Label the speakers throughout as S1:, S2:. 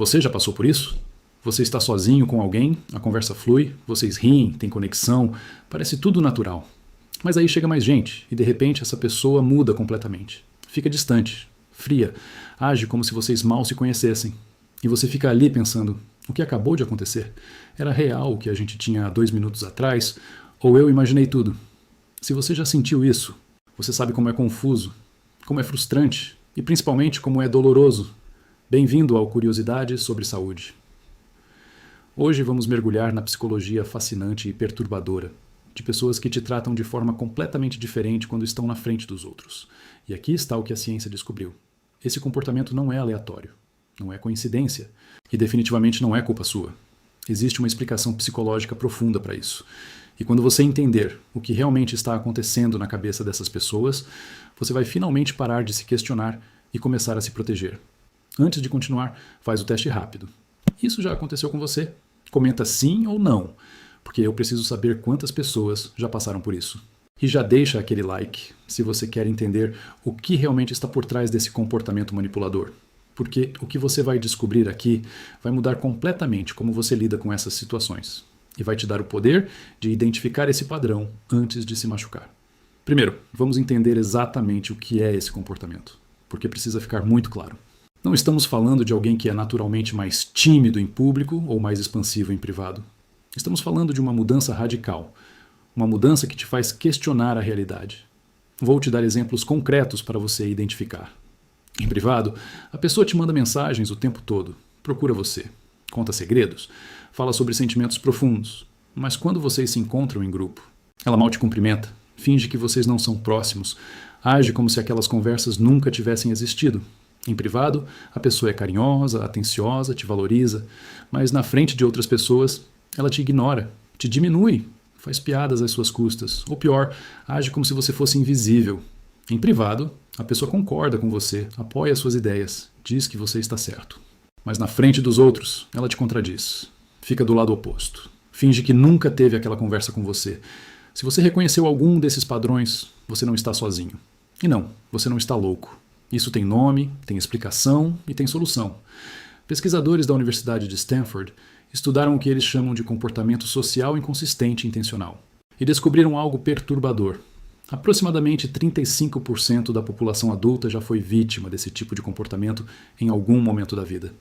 S1: Você já passou por isso? Você está sozinho com alguém, a conversa flui, vocês riem, tem conexão, parece tudo natural. Mas aí chega mais gente e de repente essa pessoa muda completamente. Fica distante, fria, age como se vocês mal se conhecessem. E você fica ali pensando, o que acabou de acontecer? Era real o que a gente tinha há 2 minutos atrás? Ou eu imaginei tudo? Se você já sentiu isso, você sabe como é confuso, como é frustrante e principalmente como é doloroso. Bem-vindo ao Curiosidade sobre Saúde. Hoje vamos mergulhar na psicologia fascinante e perturbadora de pessoas que te tratam de forma completamente diferente quando estão na frente dos outros. E aqui está o que a ciência descobriu. Esse comportamento não é aleatório, não é coincidência e definitivamente não é culpa sua. Existe uma explicação psicológica profunda para isso. E quando você entender o que realmente está acontecendo na cabeça dessas pessoas, você vai finalmente parar de se questionar e começar a se proteger. Antes de continuar, faz o teste rápido. Isso já aconteceu com você? Comenta sim ou não, porque eu preciso saber quantas pessoas já passaram por isso. E já deixa aquele like se você quer entender o que realmente está por trás desse comportamento manipulador. Porque o que você vai descobrir aqui vai mudar completamente como você lida com essas situações. E vai te dar o poder de identificar esse padrão antes de se machucar. Primeiro, vamos entender exatamente o que é esse comportamento, porque precisa ficar muito claro. Não estamos falando de alguém que é naturalmente mais tímido em público ou mais expansivo em privado. Estamos falando de uma mudança radical, uma mudança que te faz questionar a realidade. Vou te dar exemplos concretos para você identificar. Em privado, a pessoa te manda mensagens o tempo todo, procura você, conta segredos, fala sobre sentimentos profundos, mas quando vocês se encontram em grupo, ela mal te cumprimenta, finge que vocês não são próximos, age como se aquelas conversas nunca tivessem existido. Em privado, a pessoa é carinhosa, atenciosa, te valoriza, mas na frente de outras pessoas, ela te ignora, te diminui, faz piadas às suas custas, ou pior, age como se você fosse invisível. Em privado, a pessoa concorda com você, apoia as suas ideias, diz que você está certo. Mas na frente dos outros, ela te contradiz, fica do lado oposto, finge que nunca teve aquela conversa com você. Se você reconheceu algum desses padrões, você não está sozinho. E não, você não está louco. Isso tem nome, tem explicação e tem solução. Pesquisadores da Universidade de Stanford estudaram o que eles chamam de comportamento social inconsistente intencional e descobriram algo perturbador. Aproximadamente 35% da população adulta já foi vítima desse tipo de comportamento em algum momento da vida.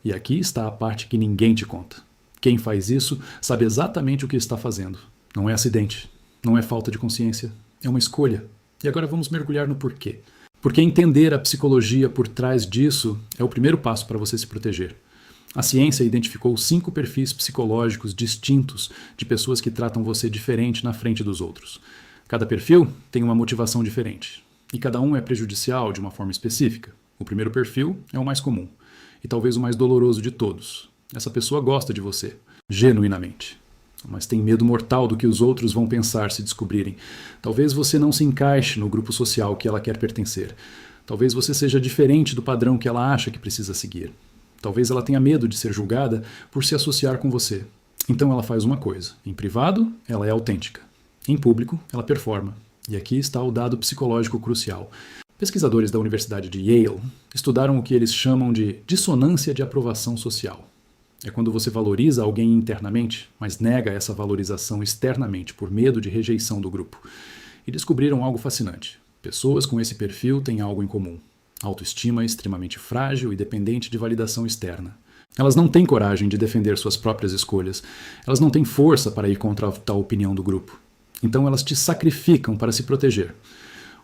S1: E aqui está a parte que ninguém te conta. Quem faz isso sabe exatamente o que está fazendo. Não é acidente, não é falta de consciência, é uma escolha. E agora vamos mergulhar no porquê. Porque entender a psicologia por trás disso é o primeiro passo para você se proteger. A ciência identificou 5 perfis psicológicos distintos de pessoas que tratam você diferente na frente dos outros. Cada perfil tem uma motivação diferente, e cada um é prejudicial de uma forma específica. O primeiro perfil é o mais comum, e talvez o mais doloroso de todos. Essa pessoa gosta de você, genuinamente. Mas tem medo mortal do que os outros vão pensar se descobrirem. Talvez você não se encaixe no grupo social que ela quer pertencer. Talvez você seja diferente do padrão que ela acha que precisa seguir. Talvez ela tenha medo de ser julgada por se associar com você. Então ela faz uma coisa. Em privado, ela é autêntica. Em público, ela performa. E aqui está o dado psicológico crucial. Pesquisadores da Universidade de Yale estudaram o que eles chamam de dissonância de aprovação social. É quando você valoriza alguém internamente, mas nega essa valorização externamente por medo de rejeição do grupo. E descobriram algo fascinante. Pessoas com esse perfil têm algo em comum. Autoestima extremamente frágil e dependente de validação externa. Elas não têm coragem de defender suas próprias escolhas. Elas não têm força para ir contra a tal opinião do grupo. Então elas te sacrificam para se proteger.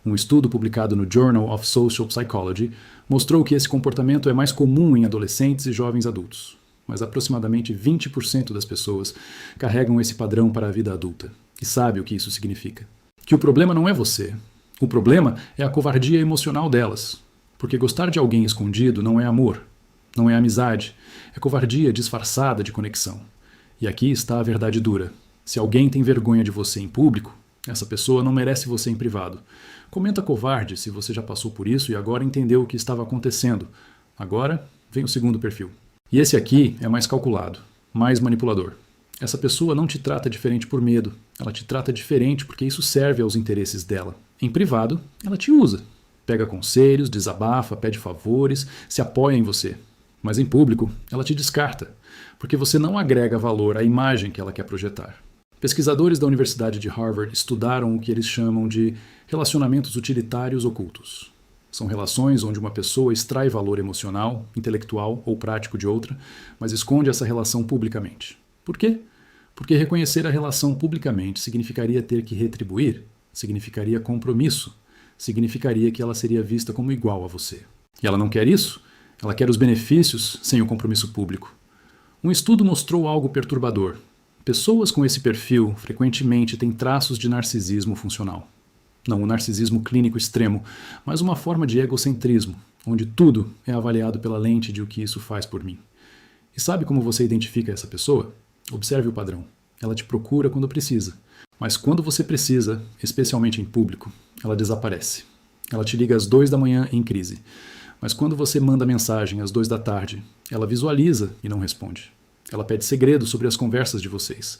S1: Um estudo publicado no Journal of Social Psychology mostrou que esse comportamento é mais comum em adolescentes e jovens adultos. Mas aproximadamente 20% das pessoas carregam esse padrão para a vida adulta. E sabe o que isso significa? Que o problema não é você. O problema é a covardia emocional delas. Porque gostar de alguém escondido não é amor, não é amizade, é covardia disfarçada de conexão. E aqui está a verdade dura. Se alguém tem vergonha de você em público, essa pessoa não merece você em privado. Comenta covarde se você já passou por isso e agora entendeu o que estava acontecendo. Agora vem o segundo perfil. E esse aqui é mais calculado, mais manipulador. Essa pessoa não te trata diferente por medo, ela te trata diferente porque isso serve aos interesses dela. Em privado, ela te usa. Pega conselhos, desabafa, pede favores, se apoia em você. Mas em público, ela te descarta, porque você não agrega valor à imagem que ela quer projetar. Pesquisadores da Universidade de Harvard estudaram o que eles chamam de relacionamentos utilitários ocultos. São relações onde uma pessoa extrai valor emocional, intelectual ou prático de outra, mas esconde essa relação publicamente. Por quê? Porque reconhecer a relação publicamente significaria ter que retribuir, significaria compromisso, significaria que ela seria vista como igual a você. E ela não quer isso? Ela quer os benefícios sem o compromisso público. Um estudo mostrou algo perturbador. Pessoas com esse perfil frequentemente têm traços de narcisismo funcional. Não um narcisismo clínico extremo, mas uma forma de egocentrismo, onde tudo é avaliado pela lente de o que isso faz por mim. E sabe como você identifica essa pessoa? Observe o padrão. Ela te procura quando precisa. Mas quando você precisa, especialmente em público, ela desaparece. Ela te liga às 2 da manhã em crise. Mas quando você manda mensagem às 2 da tarde, ela visualiza e não responde. Ela pede segredos sobre as conversas de vocês.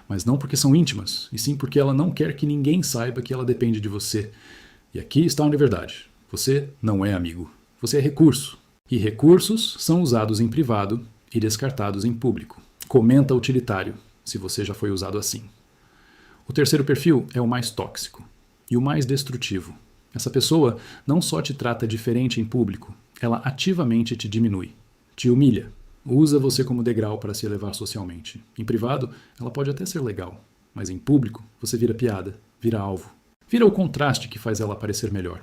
S1: Mas não porque são íntimas, e sim porque ela não quer que ninguém saiba que ela depende de você. E aqui está a verdade. Você não é amigo. Você é recurso. E recursos são usados em privado e descartados em público. Comenta utilitário, se você já foi usado assim. O terceiro perfil é o mais tóxico e o mais destrutivo. Essa pessoa não só te trata diferente em público, ela ativamente te diminui, te humilha, usa você como degrau para se elevar socialmente. Em privado, ela pode até ser legal, mas em público você vira piada, vira alvo. Vira o contraste que faz ela parecer melhor.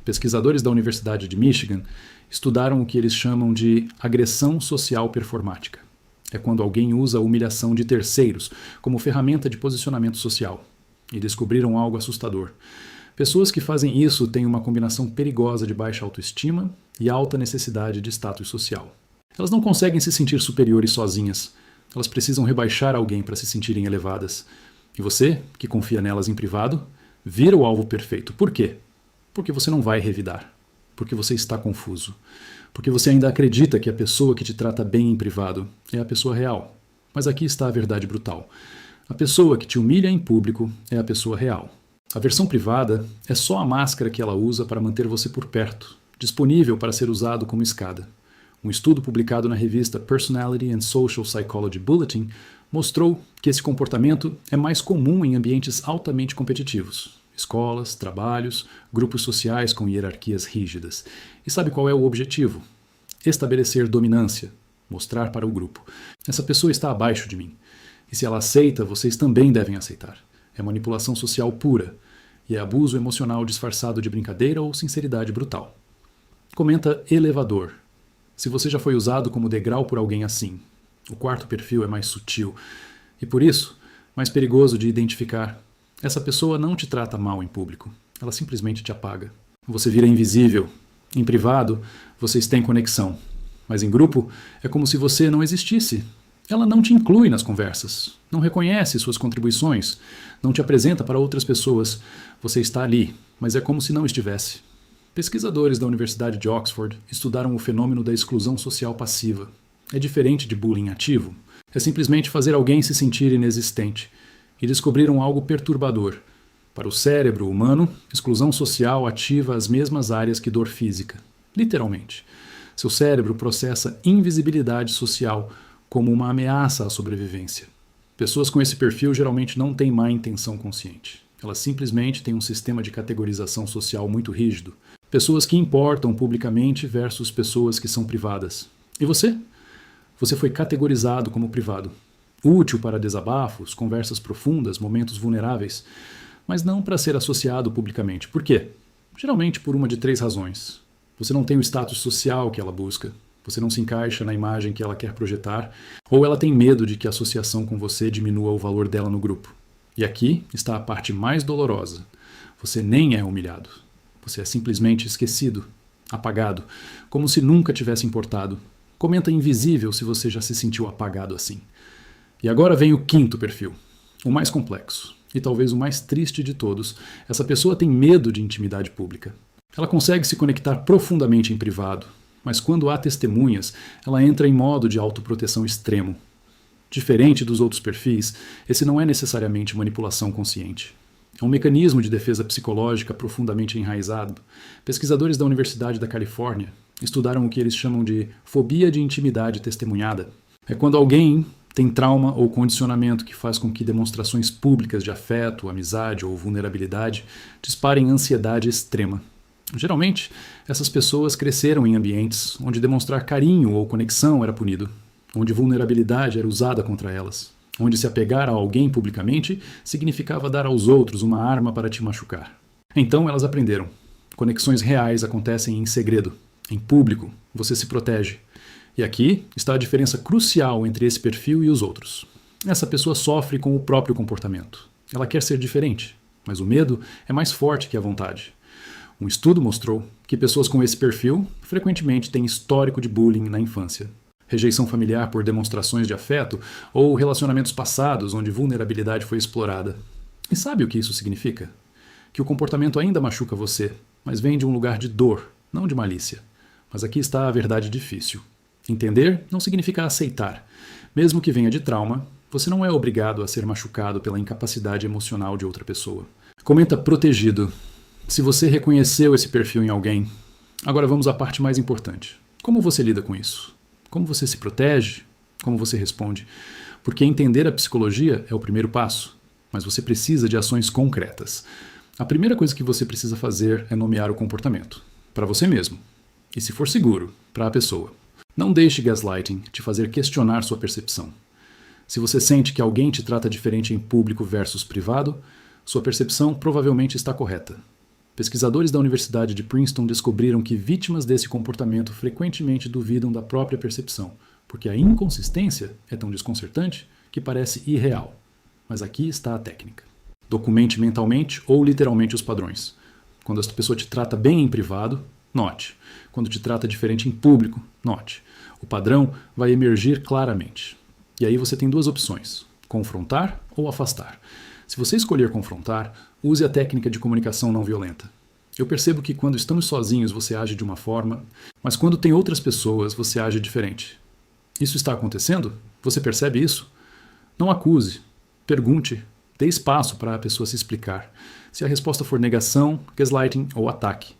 S1: Pesquisadores da Universidade de Michigan estudaram o que eles chamam de agressão social performática. É quando alguém usa a humilhação de terceiros como ferramenta de posicionamento social. E descobriram algo assustador. Pessoas que fazem isso têm uma combinação perigosa de baixa autoestima e alta necessidade de status social. Elas não conseguem se sentir superiores sozinhas. Elas precisam rebaixar alguém para se sentirem elevadas. E você, que confia nelas em privado, vira o alvo perfeito. Por quê? Porque você não vai revidar. Porque você está confuso. Porque você ainda acredita que a pessoa que te trata bem em privado é a pessoa real. Mas aqui está a verdade brutal. A pessoa que te humilha em público é a pessoa real. A versão privada é só a máscara que ela usa para manter você por perto, disponível para ser usado como escada. Um estudo publicado na revista Personality and Social Psychology Bulletin mostrou que esse comportamento é mais comum em ambientes altamente competitivos. Escolas, trabalhos, grupos sociais com hierarquias rígidas. E sabe qual é o objetivo? Estabelecer dominância, mostrar para o grupo. Essa pessoa está abaixo de mim. E se ela aceita, vocês também devem aceitar. É manipulação social pura. E é abuso emocional disfarçado de brincadeira ou sinceridade brutal. Comenta elevador. Se você já foi usado como degrau por alguém assim, o quarto perfil é mais sutil. E por isso, mais perigoso de identificar. Essa pessoa não te trata mal em público. Ela simplesmente te apaga. Você vira invisível. Em privado, vocês têm conexão. Mas em grupo, é como se você não existisse. Ela não te inclui nas conversas. Não reconhece suas contribuições. Não te apresenta para outras pessoas. Você está ali, mas é como se não estivesse. Pesquisadores da Universidade de Oxford estudaram o fenômeno da exclusão social passiva. É diferente de bullying ativo. É simplesmente fazer alguém se sentir inexistente. E descobriram algo perturbador. Para o cérebro humano, exclusão social ativa as mesmas áreas que dor física. Literalmente. Seu cérebro processa invisibilidade social como uma ameaça à sobrevivência. Pessoas com esse perfil geralmente não têm má intenção consciente. Elas simplesmente têm um sistema de categorização social muito rígido. Pessoas que importam publicamente versus pessoas que são privadas. E você? Você foi categorizado como privado. Útil para desabafos, conversas profundas, momentos vulneráveis, mas não para ser associado publicamente. Por quê? Geralmente por uma de 3 razões. Você não tem o status social que ela busca, você não se encaixa na imagem que ela quer projetar, ou ela tem medo de que a associação com você diminua o valor dela no grupo. E aqui está a parte mais dolorosa. Você nem é humilhado. Você é simplesmente esquecido, apagado, como se nunca tivesse importado. Comenta invisível se você já se sentiu apagado assim. E agora vem o quinto perfil, o mais complexo, e talvez o mais triste de todos. Essa pessoa tem medo de intimidade pública. Ela consegue se conectar profundamente em privado, mas quando há testemunhas, ela entra em modo de autoproteção extremo. Diferente dos outros perfis, esse não é necessariamente manipulação consciente. É um mecanismo de defesa psicológica profundamente enraizado. Pesquisadores da Universidade da Califórnia estudaram o que eles chamam de fobia de intimidade testemunhada. É quando alguém tem trauma ou condicionamento que faz com que demonstrações públicas de afeto, amizade ou vulnerabilidade disparem ansiedade extrema. Geralmente, essas pessoas cresceram em ambientes onde demonstrar carinho ou conexão era punido, onde vulnerabilidade era usada contra elas, onde se apegar a alguém publicamente significava dar aos outros uma arma para te machucar. Então elas aprenderam. Conexões reais acontecem em segredo. Em público, você se protege. E aqui está a diferença crucial entre esse perfil e os outros. Essa pessoa sofre com o próprio comportamento. Ela quer ser diferente, mas o medo é mais forte que a vontade. Um estudo mostrou que pessoas com esse perfil frequentemente têm histórico de bullying na infância. Rejeição familiar por demonstrações de afeto ou relacionamentos passados onde vulnerabilidade foi explorada. E sabe o que isso significa? Que o comportamento ainda machuca você, mas vem de um lugar de dor, não de malícia. Mas aqui está a verdade difícil. Entender não significa aceitar. Mesmo que venha de trauma, você não é obrigado a ser machucado pela incapacidade emocional de outra pessoa. Comenta protegido. Se você reconheceu esse perfil em alguém. Agora vamos à parte mais importante. Como você lida com isso? Como você se protege? Como você responde? Porque entender a psicologia é o primeiro passo, mas você precisa de ações concretas. A primeira coisa que você precisa fazer é nomear o comportamento. Para você mesmo. E se for seguro, para a pessoa. Não deixe gaslighting te fazer questionar sua percepção. Se você sente que alguém te trata diferente em público versus privado, sua percepção provavelmente está correta. Pesquisadores da Universidade de Princeton descobriram que vítimas desse comportamento frequentemente duvidam da própria percepção, porque a inconsistência é tão desconcertante que parece irreal. Mas aqui está a técnica. Documente mentalmente ou literalmente os padrões. Quando esta pessoa te trata bem em privado, note. Quando te trata diferente em público, note. O padrão vai emergir claramente. E aí você tem duas opções: confrontar ou afastar. Se você escolher confrontar, use a técnica de comunicação não violenta. Eu percebo que quando estamos sozinhos você age de uma forma, mas quando tem outras pessoas você age diferente. Isso está acontecendo? Você percebe isso? Não acuse. Pergunte. Dê espaço para a pessoa se explicar. Se a resposta for negação, gaslighting ou ataque,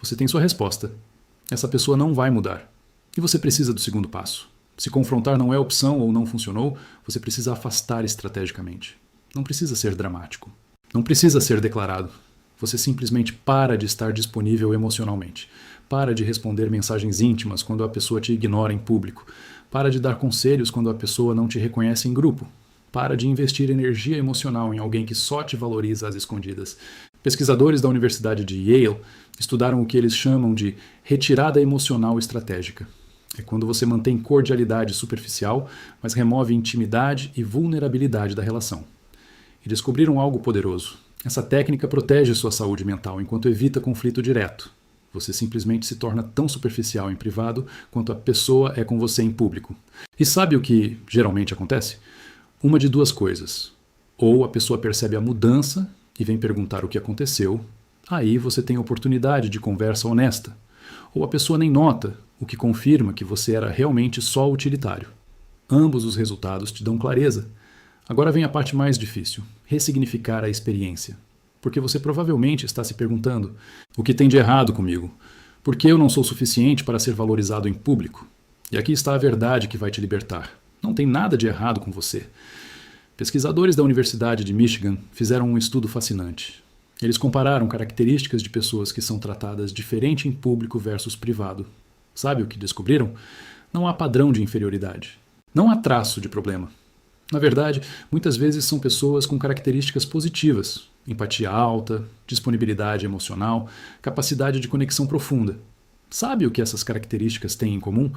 S1: você tem sua resposta. Essa pessoa não vai mudar. E você precisa do segundo passo. Se confrontar não é opção ou não funcionou, você precisa afastar estrategicamente. Não precisa ser dramático. Não precisa ser declarado. Você simplesmente para de estar disponível emocionalmente. Para de responder mensagens íntimas quando a pessoa te ignora em público. Para de dar conselhos quando a pessoa não te reconhece em grupo. Para de investir energia emocional em alguém que só te valoriza às escondidas. Pesquisadores da Universidade de Yale estudaram o que eles chamam de retirada emocional estratégica. É quando você mantém cordialidade superficial, mas remove intimidade e vulnerabilidade da relação. E descobriram algo poderoso. Essa técnica protege sua saúde mental enquanto evita conflito direto. Você simplesmente se torna tão superficial em privado quanto a pessoa é com você em público. E sabe o que geralmente acontece? Uma de duas coisas. Ou a pessoa percebe a mudança e vem perguntar o que aconteceu, aí você tem oportunidade de conversa honesta. Ou a pessoa nem nota, o que confirma que você era realmente só utilitário. Ambos os resultados te dão clareza. Agora vem a parte mais difícil, ressignificar a experiência. Porque você provavelmente está se perguntando: o que tem de errado comigo? Por que eu não sou suficiente para ser valorizado em público? E aqui está a verdade que vai te libertar. Não tem nada de errado com você. Pesquisadores da Universidade de Michigan fizeram um estudo fascinante. Eles compararam características de pessoas que são tratadas diferente em público versus privado. Sabe o que descobriram? Não há padrão de inferioridade. Não há traço de problema. Na verdade, muitas vezes são pessoas com características positivas, empatia alta, disponibilidade emocional, capacidade de conexão profunda. Sabe o que essas características têm em comum?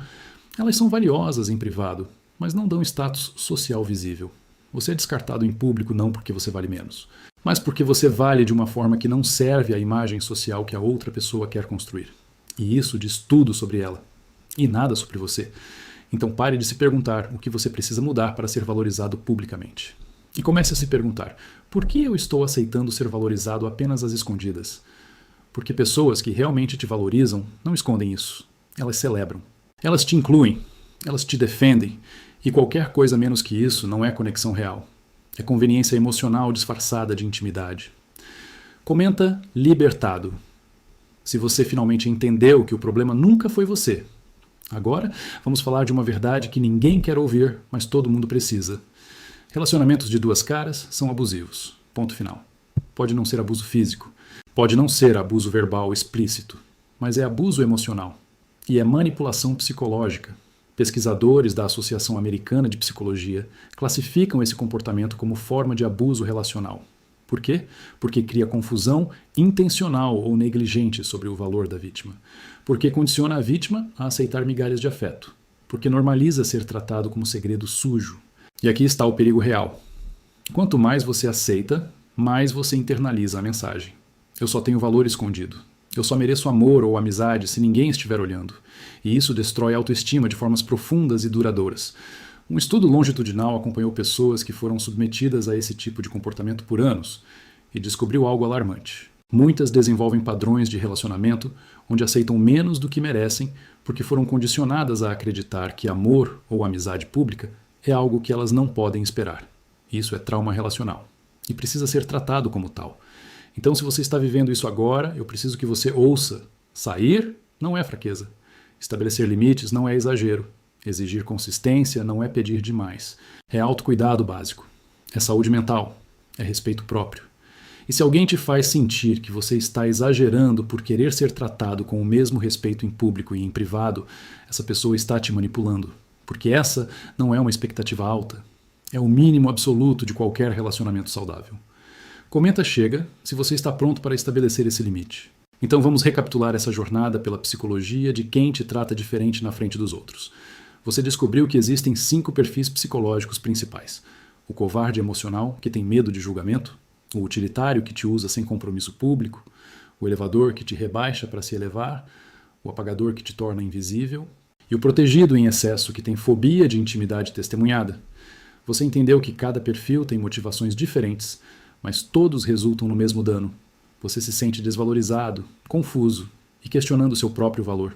S1: Elas são valiosas em privado, mas não dão status social visível. Você é descartado em público não porque você vale menos, mas porque você vale de uma forma que não serve à imagem social que a outra pessoa quer construir. E isso diz tudo sobre ela, e nada sobre você. Então pare de se perguntar o que você precisa mudar para ser valorizado publicamente. E comece a se perguntar: por que eu estou aceitando ser valorizado apenas às escondidas? Porque pessoas que realmente te valorizam não escondem isso. Elas celebram. Elas te incluem. Elas te defendem. E qualquer coisa menos que isso não é conexão real. É conveniência emocional disfarçada de intimidade. Comenta libertado. se você finalmente entendeu que o problema nunca foi você. Agora, vamos falar de uma verdade que ninguém quer ouvir, mas todo mundo precisa. Relacionamentos de duas caras são abusivos. Ponto final. Pode não ser abuso físico, pode não ser abuso verbal explícito, mas é abuso emocional e é manipulação psicológica. Pesquisadores da Associação Americana de Psicologia classificam esse comportamento como forma de abuso relacional. Por quê? Porque cria confusão intencional ou negligente sobre o valor da vítima. Porque condiciona a vítima a aceitar migalhas de afeto. Porque normaliza ser tratado como segredo sujo. E aqui está o perigo real. Quanto mais você aceita, mais você internaliza a mensagem. Eu só tenho valor escondido. Eu só mereço amor ou amizade se ninguém estiver olhando. E isso destrói a autoestima de formas profundas e duradouras. Um estudo longitudinal acompanhou pessoas que foram submetidas a esse tipo de comportamento por anos e descobriu algo alarmante. Muitas desenvolvem padrões de relacionamento onde aceitam menos do que merecem porque foram condicionadas a acreditar que amor ou amizade pública é algo que elas não podem esperar. Isso é trauma relacional e precisa ser tratado como tal. Então, se você está vivendo isso agora, eu preciso que você ouça. Sair não é fraqueza. Estabelecer limites não é exagero. Exigir consistência não é pedir demais. É autocuidado básico. É saúde mental. É respeito próprio. E se alguém te faz sentir que você está exagerando por querer ser tratado com o mesmo respeito em público e em privado, essa pessoa está te manipulando. Porque essa não é uma expectativa alta. É o mínimo absoluto de qualquer relacionamento saudável. Comenta chega se você está pronto para estabelecer esse limite. Então vamos recapitular essa jornada pela psicologia de quem te trata diferente na frente dos outros. Você descobriu que existem 5 perfis psicológicos principais. O covarde emocional, que tem medo de julgamento. O utilitário, que te usa sem compromisso público. O elevador, que te rebaixa para se elevar. O apagador, que te torna invisível. E o protegido em excesso, que tem fobia de intimidade testemunhada. Você entendeu que cada perfil tem motivações diferentes, mas todos resultam no mesmo dano. Você se sente desvalorizado, confuso e questionando seu próprio valor.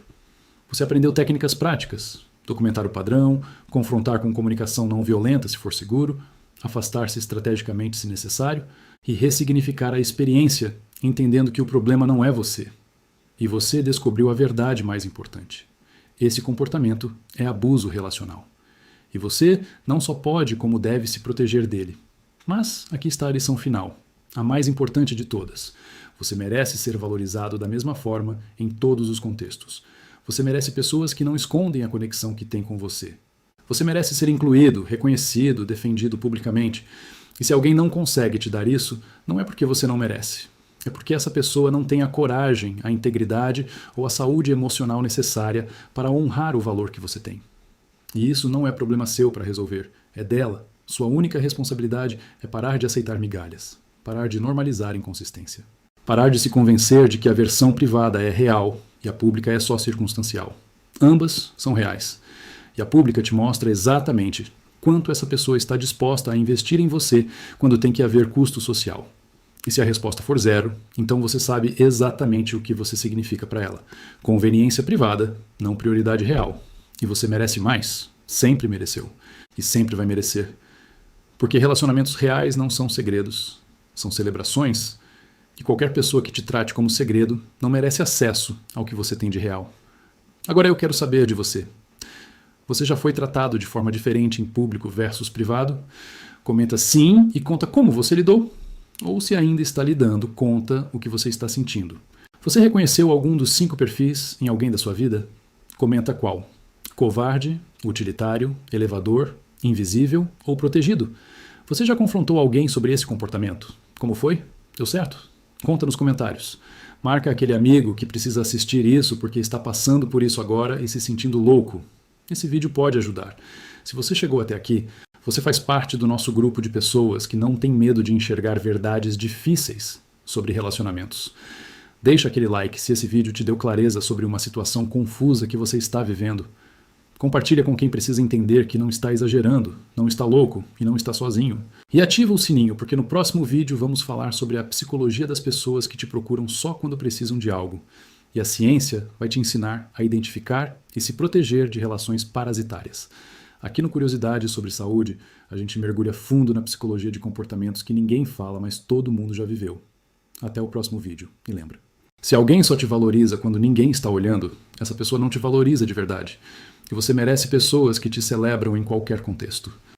S1: Você aprendeu técnicas práticas, documentar o padrão, confrontar com comunicação não violenta se for seguro, afastar-se estrategicamente se necessário e ressignificar a experiência, entendendo que o problema não é você. E você descobriu a verdade mais importante. Esse comportamento é abuso relacional. E você não só pode, como deve se proteger dele. Mas aqui está a lição final, a mais importante de todas. Você merece ser valorizado da mesma forma em todos os contextos. Você merece pessoas que não escondem a conexão que tem com você. Você merece ser incluído, reconhecido, defendido publicamente. E se alguém não consegue te dar isso, não é porque você não merece. É porque essa pessoa não tem a coragem, a integridade ou a saúde emocional necessária para honrar o valor que você tem. E isso não é problema seu para resolver, é dela. Sua única responsabilidade é parar de aceitar migalhas, parar de normalizar inconsistência. Parar de se convencer de que a versão privada é real e a pública é só circunstancial. Ambas são reais. E a pública te mostra exatamente quanto essa pessoa está disposta a investir em você quando tem que haver custo social. E se a resposta for 0, então você sabe exatamente o que você significa para ela. Conveniência privada, não prioridade real. E você merece mais, sempre mereceu e sempre vai merecer. Porque relacionamentos reais não são segredos, são celebrações, e qualquer pessoa que te trate como segredo não merece acesso ao que você tem de real. Agora eu quero saber de você. Você já foi tratado de forma diferente em público versus privado? Comenta sim e conta como você lidou. Ou se ainda está lidando, conta o que você está sentindo. Você reconheceu algum dos 5 perfis em alguém da sua vida? Comenta qual. Covarde, utilitário, elevador, invisível ou protegido? Você já confrontou alguém sobre esse comportamento? Como foi? Deu certo? Conta nos comentários. Marca aquele amigo que precisa assistir isso porque está passando por isso agora e se sentindo louco. Esse vídeo pode ajudar. Se você chegou até aqui, você faz parte do nosso grupo de pessoas que não tem medo de enxergar verdades difíceis sobre relacionamentos. Deixa aquele like se esse vídeo te deu clareza sobre uma situação confusa que você está vivendo. Compartilha com quem precisa entender que não está exagerando, não está louco e não está sozinho. E ativa o sininho, porque no próximo vídeo vamos falar sobre a psicologia das pessoas que te procuram só quando precisam de algo. E a ciência vai te ensinar a identificar e se proteger de relações parasitárias. Aqui no Curiosidades sobre Saúde, a gente mergulha fundo na psicologia de comportamentos que ninguém fala, mas todo mundo já viveu. Até o próximo vídeo. E lembra, Se alguém só te valoriza quando ninguém está olhando, essa pessoa não te valoriza de verdade. E você merece pessoas que te celebram em qualquer contexto.